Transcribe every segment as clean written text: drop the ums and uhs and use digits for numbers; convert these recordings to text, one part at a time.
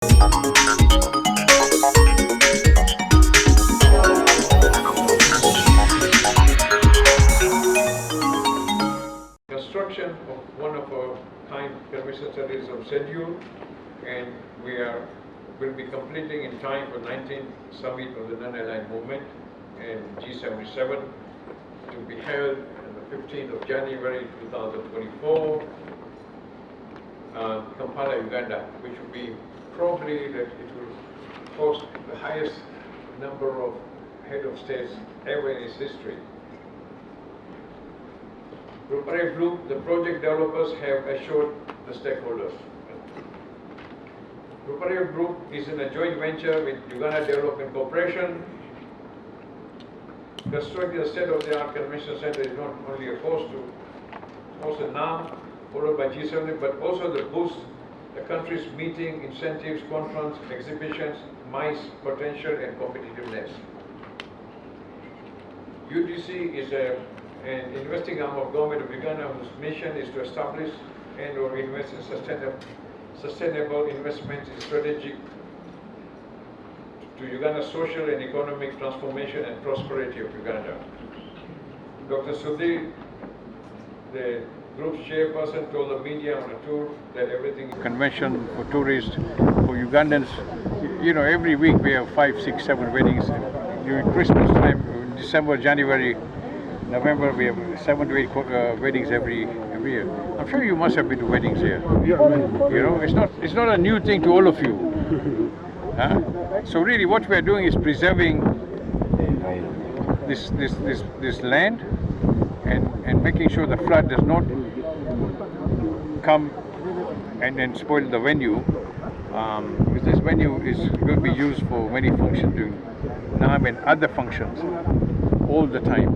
Construction of one of our kind convention centers of schedule, and we will be completing in time for 19th summit of the non-aligned movement and G77 to be held on the 15th of January 2024, Kampala, Uganda, which will be probably that it will host the highest number of head of states ever in its history. Ruparelia Group, the project developers, have assured the stakeholders. Ruparelia Group is in a joint venture with Uganda Development Corporation. Constructing a state-of-the-art convention center is not only a host now, followed by G7, but also the boost the country's meeting, incentives, conference, exhibitions, MICE potential and competitiveness. UDC is an investing arm of government of Uganda whose mission is to establish and or invest in sustainable investments in strategic to Uganda's social and economic transformation and prosperity of Uganda. Dr. Sudhir, the group's chairperson, told the media on a tour that everything convention for tourists, for Ugandans. You know, every week we have 5, 6, 7 weddings. During Christmas time, December, January, November, we have 7 to 8 weddings every year. I'm sure you must have been to weddings here. Yeah. You know, it's not a new thing to all of you. Huh? So really, what we are doing is preserving this land and making sure the flood does not come and then spoil the venue. Because this venue is going to be used for many functions during NAM and other functions all the time.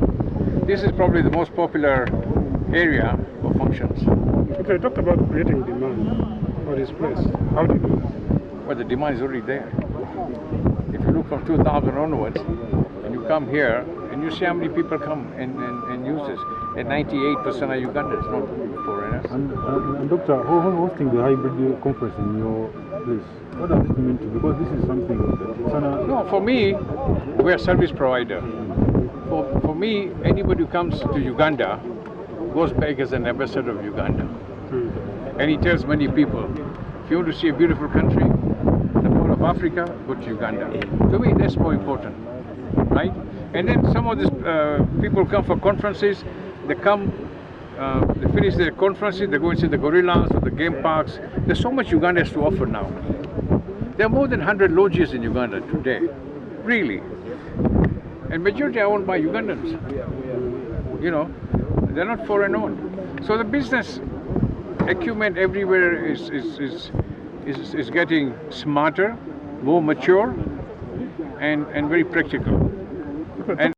This is probably the most popular area for functions. Okay, talk about creating demand for this place. How do you do that? Well, the demand is already there. If you look from 2000 onwards, and you come here, and you see how many people come and use this. And 98% are Ugandans, not foreigners. And Doctor, hosting the hybrid conference in your place, what does it mean to you? Because this is something that No, for me, we're a service provider. For me, anybody who comes to Uganda goes back as an ambassador of Uganda. And he tells many people, if you want to see a beautiful country, the whole of Africa, go to Uganda. To me, that's more important, right? And then some of these people come for conferences. They come, they finish their conferences, they go and see the gorillas or the game parks. There's so much Uganda has to offer now. There are more than 100 lodges in Uganda today, really. And majority are owned by Ugandans. You know, they're not foreign owned. So the business acumen everywhere is getting smarter, more mature, and very practical. And